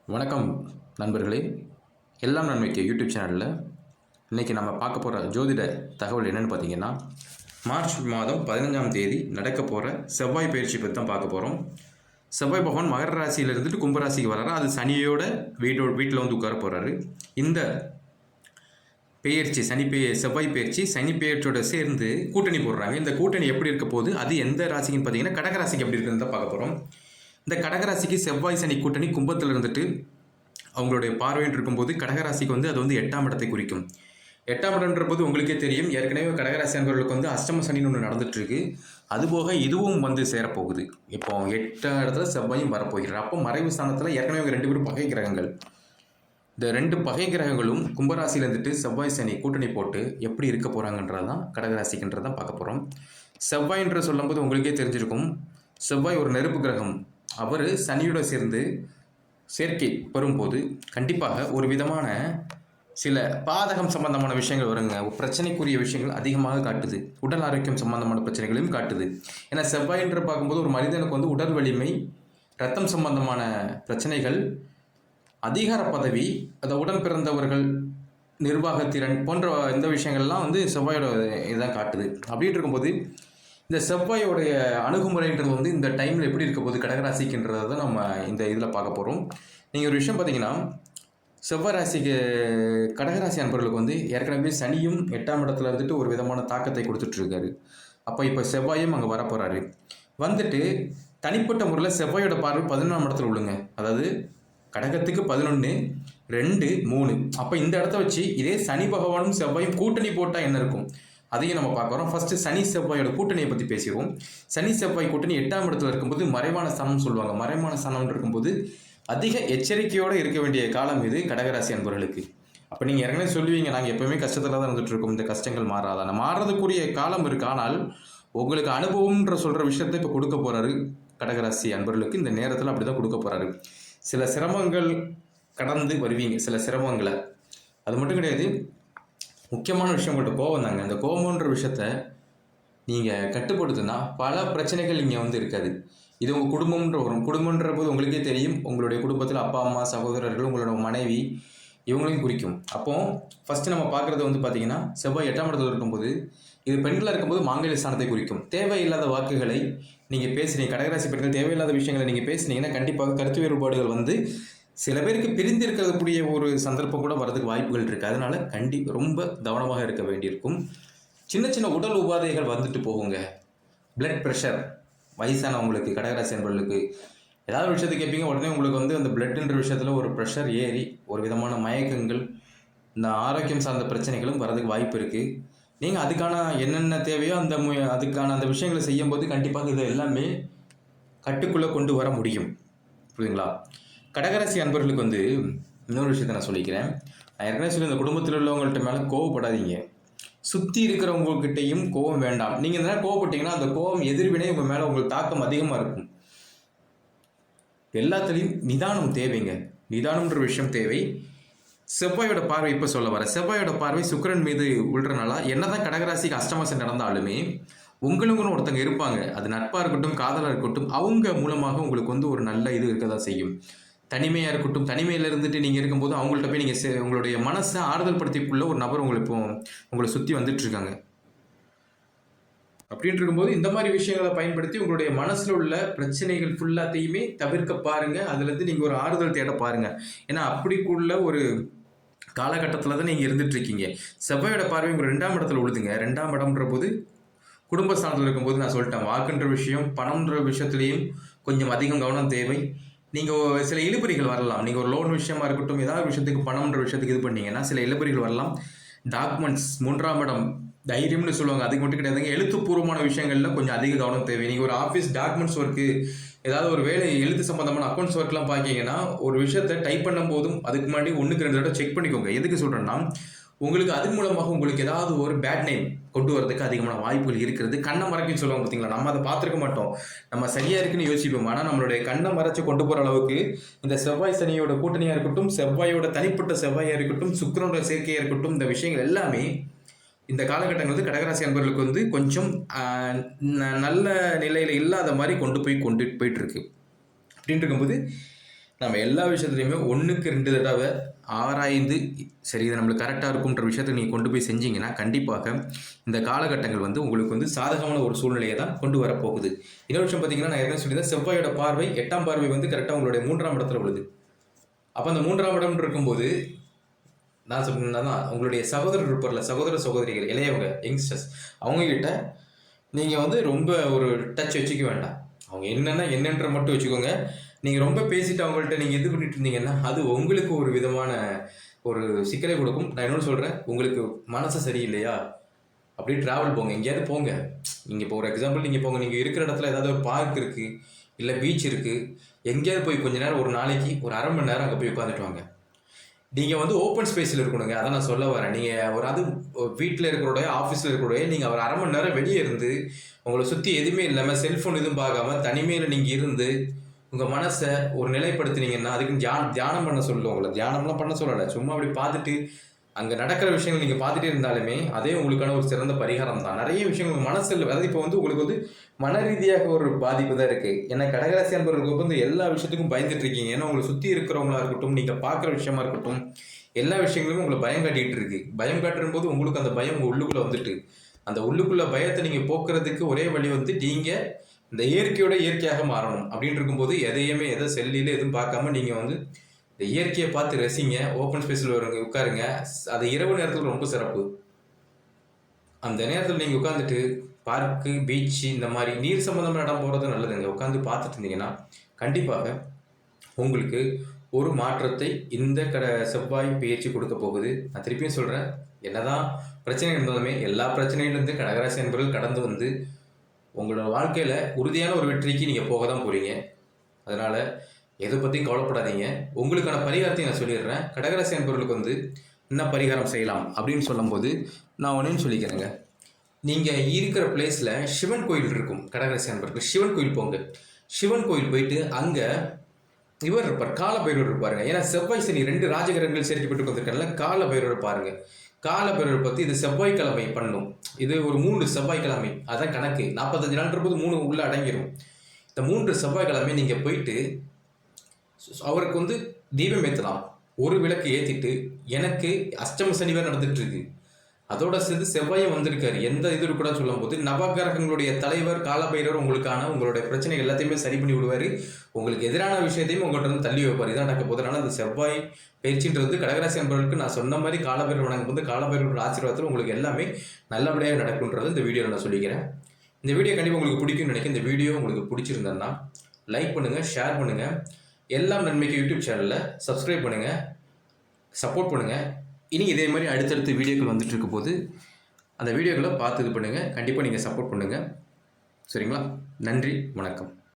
வணக்கம் நண்பர்களே. எல்லாம் நன்மைக்கு யூடியூப் சேனலில் இன்றைக்கி நம்ம பார்க்க போகிற ஜோதிட தகவல் என்னென்னு பார்த்தீங்கன்னா, மார்ச் மாதம் 15ஆம் தேதி நடக்க போகிற செவ்வாய் பயிற்சி பற்றி தான் பார்க்க போகிறோம். செவ்வாய் பகவான் மகர ராசியில் இருந்துட்டு கும்பராசிக்கு வர்றாரு. அது சனியோட வீட்டில் வந்து உட்கார போகிறாரு. இந்த பெயர்ச்சி செவ்வாய் பயிற்சி சனி பெயர்ச்சியோட சேர்ந்து கூட்டணி போடுறாங்க. இந்த கூட்டணி எப்படி இருக்க போகுது, அது எந்த ராசிக்குன்னு பார்த்தீங்கன்னா கடகராசிக்கு எப்படி இருக்குன்னு தான் பார்க்க போகிறோம். இந்த கடகராசிக்கு செவ்வாய் சனி கூட்டணி கும்பத்தில் இருந்துட்டு அவங்களுடைய பார்வைன்னு இருக்கும்போது கடகராசிக்கு வந்து அது வந்து 8ஆம் இடத்தை குறிக்கும். 8ஆம் இடம்ன்ற போது உங்களுக்கே தெரியும், ஏற்கனவே கடகராசி அன்பர்களுக்கு வந்து அஷ்டம சனின்னு ஒன்று நடந்துட்டு இருக்கு. அதுபோக இதுவும் வந்து சேரப்போகுது. இப்போ 8ஆம் இடத்துல செவ்வாயும் வரப்போகிறார். அப்போ மறைவு ஸ்தானத்தில் ஏற்கனவே 2 பேரும் பகை கிரகங்கள். இந்த 2 பகை கிரகங்களும் கும்பராசியில் இருந்துட்டு செவ்வாய் சனி கூட்டணி போட்டு எப்படி இருக்க போகிறாங்கன்றதான் கடகராசிக்குன்றதான் பார்க்க போகிறோம். செவ்வாய்ன்ற சொல்லும்போது உங்களுக்கே தெரிஞ்சிருக்கும், செவ்வாய் ஒரு நெருப்பு கிரகம். அவர் சனியோட சேர்ந்து சேர்க்கை வரும்போது கண்டிப்பாக ஒரு விதமான சில பாதகம் சம்பந்தமான விஷயங்கள் வருங்க. பிரச்சனைக்குரிய விஷயங்கள் அதிகமாக காட்டுது. உடல் ஆரோக்கியம் சம்பந்தமான பிரச்சனைகளையும் காட்டுது. ஏன்னா செவ்வாயின்ற பார்க்கும்போது ஒரு மனிதனுக்கு வந்து உடல் வலிமை, ரத்தம் சம்பந்தமான பிரச்சனைகள், அதிகார பதவி, அதை உடன் பிறந்தவர்கள், நிர்வாகத்திறன் போன்ற இந்த விஷயங்கள்லாம் வந்து செவ்வாயோட இதான் காட்டுது. அப்படின்னு இருக்கும்போது இந்த செவ்வாயோடைய அணுகுமுறைன்றது வந்து இந்த டைமில் எப்படி இருக்க போகுது கடகராசிக்குன்றதை தான் நம்ம இந்த இதில் பார்க்க போகிறோம். நீங்கள் ஒரு விஷயம் பார்த்தீங்கன்னா, செவ்வாய் ராசிக்கு கடகராசி அன்பர்களுக்கு வந்து ஏற்கனவே சனியும் 8ஆம் இடத்துல இருந்துட்டு ஒரு விதமான தாக்கத்தை கொடுத்துட்ருக்காரு. அப்போ இப்போ செவ்வாயும் அங்கே வரப்போகிறாரு. வந்துட்டு தனிப்பட்ட முறையில் செவ்வாயோட பார்வை 11ஆம் இடத்துல விழுங்க. அதாவது கடகத்துக்கு 11, 2, 3. அப்போ இந்த இடத்த வச்சு இதே சனி பகவானும் செவ்வாயும் கூட்டணி போட்டால் என்ன இருக்கும் அதையும் நம்ம பார்க்குறோம். ஃபர்ஸ்ட் சனி செவ்வாயோட கூட்டணியை பற்றி பேசிடுவோம். சனி செவ்வாய் கூட்டணி 8ஆம் இடத்துல இருக்கும்போது மறைவான ஸ்தானம் சொல்லுவாங்க. மறைவான ஸ்தானம் இருக்கும்போது அதிக எச்சரிக்கையோடு இருக்க வேண்டிய காலம் இது கடகராசி அன்பர்களுக்கு. அப்போ நீங்கள் ஏற்கனவே சொல்லுவீங்க, நாங்கள் எப்பவுமே கஷ்டத்தில் தான் இருந்துட்டு இருக்கோம், இந்த கஷ்டங்கள் மாறாதான். மாறுறதுக்குரிய காலம் இருக்கு. ஆனால் உங்களுக்கு அனுபவம்ன்ற சொல்கிற விஷயத்தை இப்போ கொடுக்க போகிறாரு கடகராசி அன்பர்களுக்கு. இந்த நேரத்தில் அப்படி தான் கொடுக்க போகிறாரு. சில சிரமங்கள் கடந்து வருவீங்க, சில சிரமங்களை. அது மட்டும் கிடையாது, முக்கியமான விஷயம் உங்கள்கிட்ட கோபம் தாங்க. அந்த கோபம்ன்ற விஷயத்த நீங்கள் கட்டுப்படுத்துனா பல பிரச்சனைகள் இங்கே வந்து இருக்காது. இது உங்கள் குடும்பம்ன்ற வரும். குடும்பன்ற போது உங்களுக்கே தெரியும், உங்களுடைய குடும்பத்தில் அப்பா அம்மா சகோதரர்கள், உங்களோட மனைவி, இவங்களையும் குறிக்கும். அப்போது ஃபஸ்ட்டு நம்ம பார்க்குறது வந்து பார்த்தீங்கன்னா, செவ்வாய் 8ஆம் இடத்துல இருக்கும்போது இது பெண்களாக இருக்கும்போது மாங்கல்ய ஸ்தானத்தை குறிக்கும். தேவையில்லாத வாக்குகளை நீங்கள் பேசுனீங்க, கடகராசி பெண்கள் தேவையில்லாத விஷயங்களை நீங்கள் பேசுனீங்கன்னா கண்டிப்பாக கருத்து வேறுபாடுகள் வந்து சில பேருக்கு பிரிந்து இருக்கக்கூடிய ஒரு சந்தர்ப்பம் கூட வரதுக்கு வாய்ப்புகள் இருக்குது. அதனால ரொம்ப கவனமாக இருக்க வேண்டியிருக்கும். சின்ன சின்ன உடல் உபாதைகள் வந்துட்டு போகுங்க. பிளட் ப்ரெஷர், வயசானவங்களுக்கு, கடகராசி அன்பர்களுக்கு ஏதாவது ஒரு விஷயத்தை கேட்பீங்க, உடனே உங்களுக்கு வந்து அந்த பிளட்ன்ற விஷயத்தில் ஒரு ப்ரெஷர் ஏறி ஒரு விதமான மயக்கங்கள், இந்த ஆரோக்கியம் சார்ந்த பிரச்சனைகளும் வரதுக்கு வாய்ப்பு இருக்குது. நீங்கள் அதுக்கான என்னென்ன தேவையோ அதுக்கான அந்த விஷயங்களை செய்யும்போது கண்டிப்பாக இதை எல்லாமே கட்டுக்குள்ளே கொண்டு வர முடியும். புரியுதுங்களா? கடகராசி அன்பர்களுக்கு வந்து இன்னொரு விஷயத்தை நான் சொல்லிக்கிறேன். நான் ஏற்கனவே சொல்லி, இந்த குடும்பத்தில் உள்ளவங்கள்ட்ட மேலே கோவப்படாதீங்க. சுற்றி இருக்கிறவங்ககிட்டையும் கோவம் வேண்டாம். நீங்கள் இந்த நேரம் கோவப்பட்டீங்கன்னா அந்த கோவம் எதிர்வினை உங்கள் மேலே உங்களுக்கு தாக்கம் அதிகமாக இருக்கும். எல்லாத்துலேயும் நிதானம் தேவைங்க. நிதானம்ன்ற விஷயம் தேவை. செவ்வாயோட பார்வை இப்போ சொல்ல வர செவ்வாயோட பார்வை சுக்கிரன் மீது விழுறனால என்னதான் கடகராசிக்கு அஷ்டமசம் நடந்தாலுமே உங்களுக்குன்னு ஒருத்தங்க இருப்பாங்க. அது நட்பாக இருக்கட்டும், காதலாக இருக்கட்டும், அவங்க மூலமாக உங்களுக்கு வந்து ஒரு நல்ல இது இருக்க தான் செய்யும். தனிமையாக இருக்கட்டும், தனிமையில் இருந்துட்டு நீங்கள் இருக்கும்போது அவங்கள்ட்ட போய் நீங்கள் உங்களுடைய மனசை ஆறுதல் படுத்திக்குள்ள ஒரு நபர் உங்களை சுற்றி வந்துட்டு இருக்காங்க. அப்படின்ட்டு இருக்கும்போது இந்த மாதிரி விஷயங்களை பயன்படுத்தி உங்களுடைய மனசில் உள்ள பிரச்சனைகள் ஃபுல்லாத்தையுமே தவிர்க்க பாருங்கள். அதுலேருந்து நீங்கள் ஒரு ஆறுதல் தேட பாருங்கள். ஏன்னா அப்படிக்குள்ள ஒரு காலகட்டத்தில் தான் நீங்கள் இருந்துட்டு இருக்கீங்க. செவ்வாயோட பார்வை உங்கள் 2ஆம் இடத்துல விழுதுங்க. 2ஆம் இடம்ன்ற போது குடும்பஸ்தானத்தில் இருக்கும்போது நான் சொல்லிட்டேன், வாக்குன்ற விஷயம், பணம்ன்ற விஷயத்துலையும் கொஞ்சம் அதிகம் கவனம் தேவை. நீங்கள் சில இழுபறிகள் வரலாம். நீங்கள் ஒரு லோன் விஷயமா இருக்கட்டும், ஏதாவது விஷயத்துக்கு பணம்ன்ற விஷயத்துக்கு இது பண்ணீங்கன்னா சில இழுபறிகள் வரலாம். டாக்குமெண்ட்ஸ், 3ஆம் இடம் தைரியம்னு சொல்லுவாங்க, அதுக்கு மட்டும் கிடையாதுங்க. எழுத்துப்பூர்வமான விஷயங்களில் கொஞ்சம் அதிக கவனம் தேவை. நீங்கள் ஒரு ஆஃபீஸ் டாக்குமெண்ட்ஸ் ஒர்க்கு, ஏதாவது ஒரு வேலை எழுத்து சம்பந்தமான அக்கௌண்ட்ஸ் ஒர்க்லாம் பார்க்கிங்கன்னா ஒரு விஷயத்தை டைப் பண்ணும் போதும் அதுக்கு முன்னாடி 1க்கு 2 தடவை செக் பண்ணிக்கோங்க. எதுக்கு சொல்கிறேன்னா, உங்களுக்கு அது மூலமாக உங்களுக்கு ஏதாவது ஒரு பேட் நேம் கொண்டு வரதுக்கு அதிகமான வாய்ப்புகள் இருக்கிறது. கண்ணை மறைக்குன்னு சொல்லுவாங்க பார்த்தீங்களா, நம்ம அதை பார்த்துருக்க மாட்டோம். நம்ம சரியாக இருக்குன்னு யோசிப்போம். ஆனால் நம்மளுடைய கண்ணை மறைச்சு கொண்டு போகிற அளவுக்கு இந்த செவ்வாய் சனியோட கூட்டணியாக இருக்கட்டும், செவ்வாயோட தனிப்பட்ட செவ்வாயாக இருக்கட்டும், சுக்கிரனோட சேர்க்கையாக இருக்கட்டும், இந்த விஷயங்கள் எல்லாமே இந்த காலகட்டங்கள் வந்து கடகராசி அன்பர்களுக்கு வந்து கொஞ்சம் நல்ல நிலையில் இல்லாத மாதிரி கொண்டு போயிட்டு இருக்கு. அப்படின்ட்டு இருக்கும்போது நம்ம எல்லா விஷயத்துலையுமே 1க்கு 2 தடவை ஆராய்ந்து சரி இது நம்மளுக்கு கரெக்டாக இருக்கும்ன்ற விஷயத்தை நீங்கள் கொண்டு போய் செஞ்சீங்கன்னா கண்டிப்பாக இந்த காலகட்டங்கள் வந்து உங்களுக்கு வந்து சாதகமான ஒரு சூழ்நிலையை தான் கொண்டு வரப்போகுது. இன்னொரு விஷயம் பார்த்தீங்கன்னா, நான் ஏற்கனவே சொல்லியிருந்தேன், செவ்வாயோட பார்வை 8ஆம் பார்வை வந்து கரெக்டாக உங்களுடைய 3ஆம் இடத்துல விழுது. அப்போ அந்த 3ஆம் இடம் இருக்கும்போது நான் சொன்னேன்னா தான் உங்களுடைய சகோதரர் இருப்பார்ல, சகோதர சகோதரிகள் இளையவங்க யங்ஸ்டர்ஸ் அவங்கக்கிட்ட நீங்கள் வந்து ரொம்ப ஒரு டச் வச்சுக்க வேண்டாம். அவங்க என்னன்ற மட்டும் வச்சுக்கோங்க. நீங்கள் ரொம்ப பேசிட்டு அவங்கள்ட்ட நீங்கள் இது பண்ணிட்டு இருந்தீங்கன்னா அது உங்களுக்கு ஒரு விதமான ஒரு சிக்கலை கொடுக்கும். நான் இன்னொன்று சொல்கிறேன், உங்களுக்கு மனசு சரியில்லையா அப்படியே ட்ராவல் போங்க, எங்கேயாவது போங்க. நீங்கள் இப்போ ஒரு எக்ஸாம்பிள் நீங்கள் போங்க, நீங்கள் இருக்கிற இடத்துல ஏதாவது ஒரு பார்க் இருக்குது இல்லை பீச் இருக்குது, எங்கேயாவது போய் கொஞ்ச நேரம் ஒரு நாளைக்கு ஒரு அரை மணி நேரம் அங்கே போய் உட்காந்துட்டு வாங்க. நீங்கள் வந்து ஓப்பன் ஸ்பேஸில் இருக்கணுங்க, அதான் நான் சொல்ல வரேன். நீங்கள் ஒரு அது வீட்டில் இருக்கிறோடைய ஆஃபீஸில் இருக்கிறோடைய நீங்கள் ஒரு அரை மணி நேரம் வெளியே இருந்து உங்களை சுற்றி எதுவுமே இல்லாமல் செல்ஃபோன் எதுவும் பார்க்காம தனிமையில் நீங்கள் இருந்து உங்கள் மனசை ஒரு நிலைப்படுத்தினீங்கன்னா அதுக்கு தியானம் பண்ண சொல்லுவோம். உங்களை தியானம்லாம் பண்ண சொல்லலை, சும்மா அப்படி பார்த்துட்டு அங்கே நடக்கிற விஷயங்கள் நீங்கள் பார்த்துட்டே இருந்தாலுமே அதே உங்களுக்கான ஒரு சிறந்த பரிகாரம் தான். நிறைய விஷயங்கள் மனசில் அதாவது இப்போ வந்து உங்களுக்கு வந்து மன ரீதியாக ஒரு பாதிப்பு தான் இருக்குது. ஏன்னா கடகராசி என்பவர்களுக்கு வந்து எல்லா விஷயத்துக்கும் பயந்துட்டு இருக்கீங்க. ஏன்னா உங்களை சுற்றி இருக்கிறவங்களா இருக்கட்டும், நீங்கள் பார்க்குற விஷயமா இருக்கட்டும், எல்லா விஷயங்களுமே உங்களை பயம் காட்டிகிட்டு இருக்கு. பயம் காட்டுற போது உங்களுக்கு அந்த பயம் உங்கள் உள்ளுக்குள்ளே வந்துட்டு அந்த உள்ளுக்குள்ள பயத்தை நீங்கள் போக்குறதுக்கு ஒரே வழி வந்து நீங்கள் இந்த இயற்கையோட இயற்கையாக மாறணும். அப்படின்னு இருக்கும்போது எதை செல்லில் எதுவும் பார்க்காம நீங்கள் வந்து இந்த இயற்கையை பார்த்து ரசிங்க. ஓப்பன் ஸ்பேஸில் வருங்க, உட்காருங்க. அது இரவு நேரத்தில் ரொம்ப சிறப்பு. அந்த நேரத்தில் நீங்கள் உட்காந்துட்டு பார்க்கு பீச்சு இந்த மாதிரி நீர் சம்மந்தமான இடம் போகிறது நல்லதுங்க. உட்காந்து பார்த்துட்டு இருந்தீங்கன்னா கண்டிப்பாக உங்களுக்கு ஒரு மாற்றத்தை இந்த செவ்வாய் பயிற்சி கொடுக்க போகுது. நான் திருப்பியும் சொல்கிறேன், என்னதான் பிரச்சனை இருந்தாலுமே எல்லா பிரச்சனையிலிருந்து கடகராசி என்பவர்கள் கடந்து வந்து உங்களோட வாழ்க்கையில் உறுதியான ஒரு வெற்றிக்கு நீங்கள் போக தான் போகிறீங்க. அதனால் எதை பற்றியும் கவலைப்படாதீங்க. உங்களுக்கான பரிகாரத்தையும் நான் சொல்லிடுறேன். கடகராசி என்பவர்களுக்கு வந்து என்ன பரிகாரம் செய்யலாம் அப்படின்னு சொல்லும்போது நான் ஒன்றையும் சொல்லிக்கிறேங்க. நீங்கள் இருக்கிற பிளேஸில் சிவன் கோயில் இருக்கும். கடகராசி என்பவர்கள் சிவன் கோயில் போங்க. சிவன் கோயில் போயிட்டு அங்கே இவர் இருப்பார், கால பைரவர் இருப்பாருங்க. ஏன்னா செவ்வாய் சனி 2 ராஜகிரகங்கள் சேர்க்கப்பட்டு வந்திருக்கனால கால பைரவர் பாருங்க. கால பைரவர் பற்றி இது செவ்வாய்க்கிழமை பண்ணும். இது ஒரு 3 செவ்வாய்க்கிழமை, அதான் கணக்கு. 45 நாள் போது 3 உள்ள அடங்கிடும். இந்த 3 செவ்வாய்க்கிழமை நீங்கள் போயிட்டு அவருக்கு வந்து தீபம் ஏற்றலாம். ஒரு விளக்கு ஏற்றிட்டு, எனக்கு அஷ்டம சனிவர் நடந்துட்டு இருக்கு, அதோட சேர்ந்து செவ்வாயும் வந்திருக்காரு, எந்த இது கூட சொல்லும் போது நவகிரகங்களுடைய தலைவர் காலபைரவர் உங்களுடைய பிரச்சனைகள் எல்லாத்தையுமே சரி பண்ணி விடுவார். உங்களுக்கு எதிரான விஷயத்தையும் உங்கள்கிட்ட வந்து தள்ளி வைப்பார். இதான் நடக்க போது. அதனால் அந்த செவ்வாய் பயிற்சின்றது கடகராசி என்பவர்களுக்கு நான் சொன்ன மாதிரி காலபைரவர் வணங்கும் போது காலபைரவரோட ஆசீர்வாதத்தில் உங்களுக்கு எல்லாமே நல்லபடியாக நடக்கும்ன்றது இந்த வீடியோவில் நான் சொல்லிக்கிறேன். இந்த வீடியோ கண்டிப்பாக உங்களுக்கு பிடிக்கும்னு நினைக்கிறேன். இந்த வீடியோ உங்களுக்கு பிடிச்சிருந்தேன்னா லைக் பண்ணுங்கள், ஷேர் பண்ணுங்கள். எல்லாம் நன்மைக்கு யூடியூப் சேனலில் சப்ஸ்கிரைப் பண்ணுங்கள், சப்போர்ட் பண்ணுங்கள். இனி இதே மாதிரி அடுத்தடுத்த வீடியோக்கள் வந்துட்டு இருக்க போது அந்த வீடியோக்களை பார்த்து இது பண்ணுங்கள். கண்டிப்பாக நீங்கள் சப்போர்ட் பண்ணுங்கள். சரிங்களா? நன்றி, வணக்கம்.